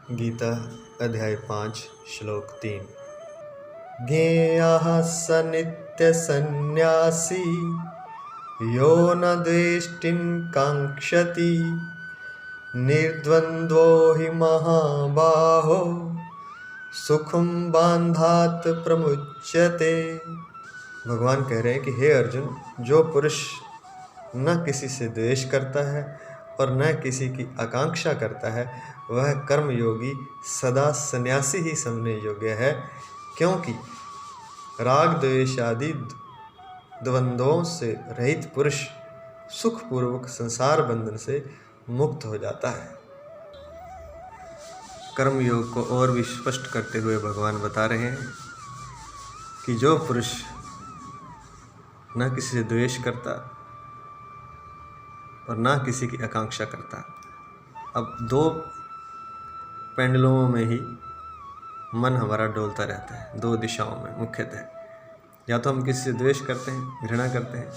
गीता अध्याय 5 श्लोक 3। ज्ञेयः स नित्यसन्न्यासी यो न द्वेष्टिं काङ्क्षति निर्द्वन्द्वो हि महाबाहो सुखं बान्धात् प्रमुच्यते। भगवान कह रहे हैं कि हे अर्जुन, जो पुरुष न किसी से द्वेष करता है और न किसी की आकांक्षा करता है, वह कर्मयोगी सदा सन्यासी ही समझने योग्य है, क्योंकि राग द्वेष आदि द्वंद्वों से रहित पुरुष सुखपूर्वक संसार बंधन से मुक्त हो जाता है। कर्मयोग को और भी स्पष्ट करते हुए भगवान बता रहे हैं कि जो पुरुष न किसी से द्वेष करता और ना किसी की आकांक्षा करता। अब दो पेंडुलमों में ही मन हमारा डोलता रहता है, दो दिशाओं में मुख्यतः। या तो हम किसी से द्वेष करते हैं, घृणा करते हैं,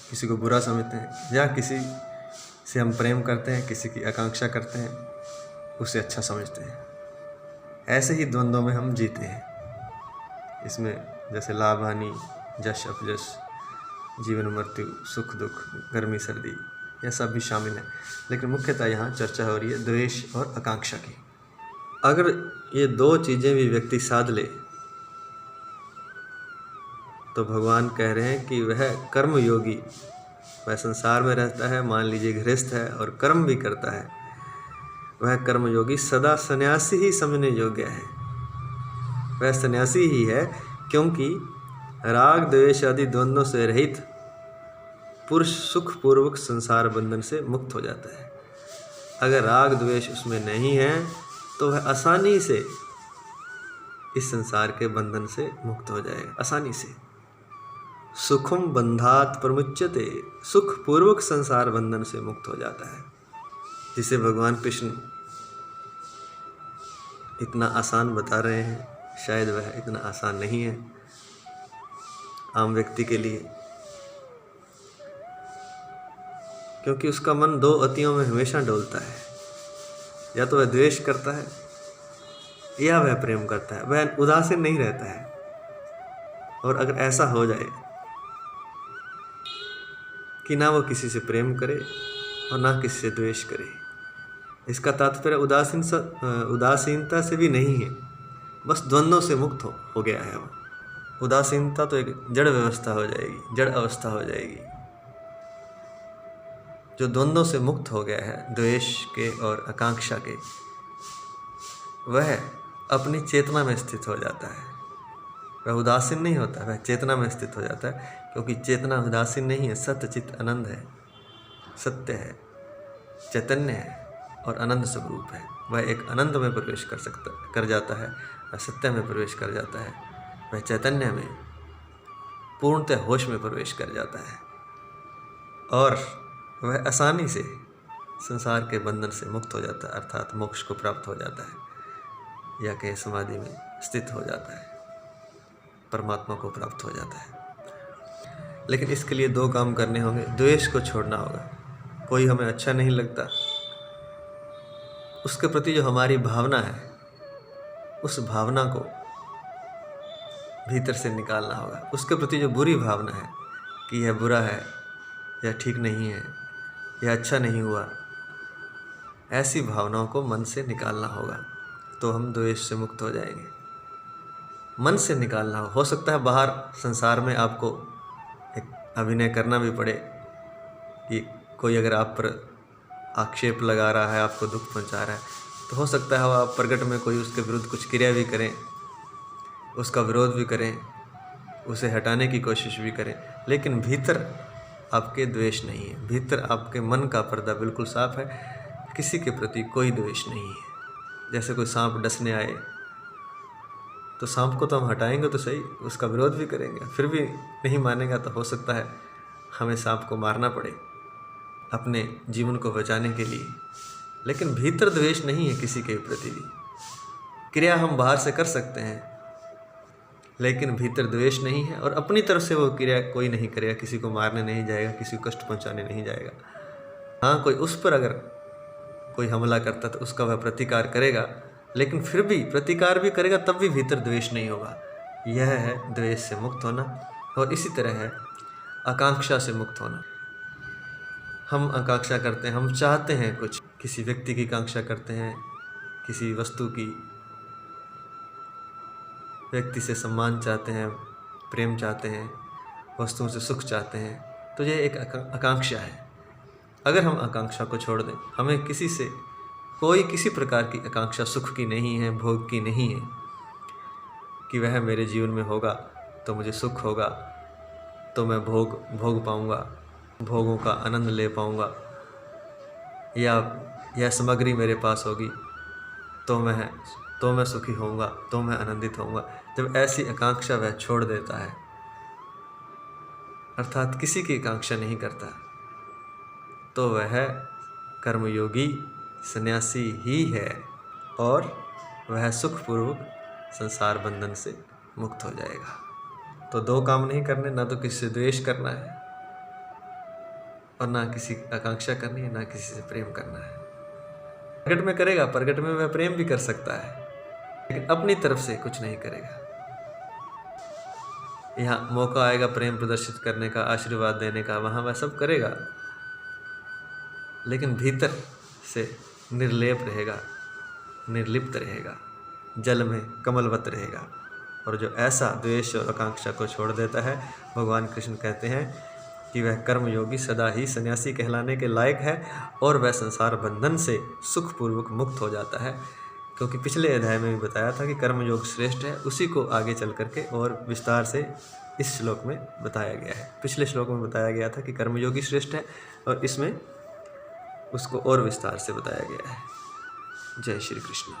किसी को बुरा समझते हैं, या किसी से हम प्रेम करते हैं, किसी की आकांक्षा करते हैं, उसे अच्छा समझते हैं। ऐसे ही द्वंद्वों में हम जीते हैं। इसमें जैसे लाभ हानि, यश अपयश, जीवन मृत्यु, सुख दुख, गर्मी सर्दी, यह सब भी शामिल है। लेकिन मुख्यतः यहाँ चर्चा हो रही है द्वेष और आकांक्षा की। अगर ये दो चीज़ें भी व्यक्ति साध ले तो भगवान कह रहे हैं कि वह कर्म योगी, वह संसार में रहता है, मान लीजिए गृहस्थ है और कर्म भी करता है, वह कर्म योगी सदा सन्यासी ही समझने योग्य है। वह सन्यासी ही है, क्योंकि राग द्वेष आदि द्वंद्वों से रहित पुरुष सुखपूर्वक संसार बंधन से मुक्त हो जाता है। अगर राग द्वेष उसमें नहीं है तो वह आसानी से इस संसार के बंधन से मुक्त हो जाएगा, आसानी से। सुखम बंधात प्रमुच्यते, सुखपूर्वक संसार बंधन से मुक्त हो जाता है, जिसे भगवान कृष्ण इतना आसान बता रहे हैं। शायद वह इतना आसान नहीं है आम व्यक्ति के लिए, क्योंकि उसका मन दो अतियों में हमेशा डोलता है। या तो वह द्वेष करता है या वह प्रेम करता है, वह उदासीन नहीं रहता है। और अगर ऐसा हो जाए कि ना वो किसी से प्रेम करे और ना किसी से द्वेष करे, इसका तात्पर्य उदासीनता से भी नहीं है, बस द्वंद्वों से मुक्त हो गया है वो। उदासीनता तो एक जड़ व्यवस्था हो जाएगी, जड़ अवस्था हो जाएगी। जो द्वंद्वों से मुक्त हो गया है, द्वेष के और आकांक्षा के, वह अपनी चेतना में स्थित हो जाता है। वह उदासीन नहीं होता, वह चेतना में स्थित हो जाता है, क्योंकि चेतना उदासीन नहीं है, सत्य चित आनंद है, सत्य है, चैतन्य है और आनंद स्वरूप है। वह एक आनंद में प्रवेश कर जाता है, वह सत्य में प्रवेश कर जाता है, वह चैतन्य में पूर्णतः होश में प्रवेश कर जाता है और वह आसानी से संसार के बंधन से मुक्त हो जाता है, अर्थात मोक्ष को प्राप्त हो जाता है, या कहीं समाधि में स्थित हो जाता है, परमात्मा को प्राप्त हो जाता है। लेकिन इसके लिए दो काम करने होंगे। द्वेष को छोड़ना होगा। कोई हमें अच्छा नहीं लगता, उसके प्रति जो हमारी भावना है, उस भावना को भीतर से निकालना होगा। उसके प्रति जो बुरी भावना है कि यह बुरा है, यह ठीक नहीं है, यह अच्छा नहीं हुआ, ऐसी भावनाओं को मन से निकालना होगा, तो हम द्वेष से मुक्त हो जाएंगे। मन से निकालना हो सकता है बाहर संसार में आपको एक अभिनय करना भी पड़े कि कोई अगर आप पर आक्षेप लगा रहा है, आपको दुख पहुंचा रहा है, तो हो सकता है आप प्रगट में कोई उसके विरुद्ध कुछ क्रिया भी करें, उसका विरोध भी करें, उसे हटाने की कोशिश भी करें, लेकिन भीतर आपके द्वेष नहीं है। भीतर आपके मन का पर्दा बिल्कुल साफ है, किसी के प्रति कोई द्वेष नहीं है। जैसे कोई सांप डसने आए तो सांप को तो हम हटाएंगे तो सही, उसका विरोध भी करेंगे, फिर भी नहीं मानेगा तो हो सकता है हमें सांप को मारना पड़े अपने जीवन को बचाने के लिए। लेकिन भीतर द्वेष नहीं है किसी के प्रति भी। क्रिया हम बाहर से कर सकते हैं, लेकिन भीतर द्वेष नहीं है, और अपनी तरफ से वो क्रिया कोई नहीं करेगा, किसी को मारने नहीं जाएगा, किसी को कष्ट पहुंचाने नहीं जाएगा। हाँ, कोई उस पर अगर कोई हमला करता तो उसका वह प्रतिकार करेगा, लेकिन फिर भी प्रतिकार भी करेगा तब भी भीतर द्वेष नहीं होगा। यह है द्वेष से मुक्त होना। और इसी तरह है आकांक्षा से मुक्त होना। हम आकांक्षा करते हैं, हम चाहते हैं कुछ, किसी व्यक्ति की आकांक्षा करते हैं, किसी वस्तु की, व्यक्ति से सम्मान चाहते हैं, प्रेम चाहते हैं, वस्तुओं से सुख चाहते हैं, तो ये एक आकांक्षा है। अगर हम आकांक्षा को छोड़ दें, हमें किसी से कोई किसी प्रकार की आकांक्षा सुख की नहीं है, भोग की नहीं है, कि वह मेरे जीवन में होगा तो मुझे सुख होगा, तो मैं भोग पाऊंगा, भोगों का आनंद ले पाऊंगा, या यह सामग्री मेरे पास होगी तो मैं सुखी होऊंगा, तो मैं आनंदित होऊंगा। जब ऐसी आकांक्षा वह छोड़ देता है, अर्थात किसी की आकांक्षा नहीं करता, तो वह कर्मयोगी सन्यासी ही है और वह सुखपूर्वक संसार बंधन से मुक्त हो जाएगा। तो दो काम नहीं करने, ना तो किसी से द्वेष करना है और ना किसी आकांक्षा करनी है, ना किसी से प्रेम करना है। प्रकट में करेगा, प्रकट में वह प्रेम भी कर सकता है, लेकिन अपनी तरफ से कुछ नहीं करेगा। यहाँ मौका आएगा प्रेम प्रदर्शित करने का, आशीर्वाद देने का, वहाँ वह सब करेगा, लेकिन भीतर से निर्लेप रहेगा, निर्लिप्त रहेगा, जल में कमलवत रहेगा। और जो ऐसा द्वेष और आकांक्षा को छोड़ देता है, भगवान कृष्ण कहते हैं कि वह कर्मयोगी सदा ही सन्यासी कहलाने के लायक है और वह संसार बंधन से सुखपूर्वक मुक्त हो जाता है। क्योंकि पिछले अध्याय में भी बताया था कि कर्मयोग श्रेष्ठ है, उसी को आगे चल करके और विस्तार से इस श्लोक में बताया गया है। पिछले श्लोक में बताया गया था कि कर्मयोगी श्रेष्ठ है और इसमें उसको और विस्तार से बताया गया है। जय श्री कृष्ण।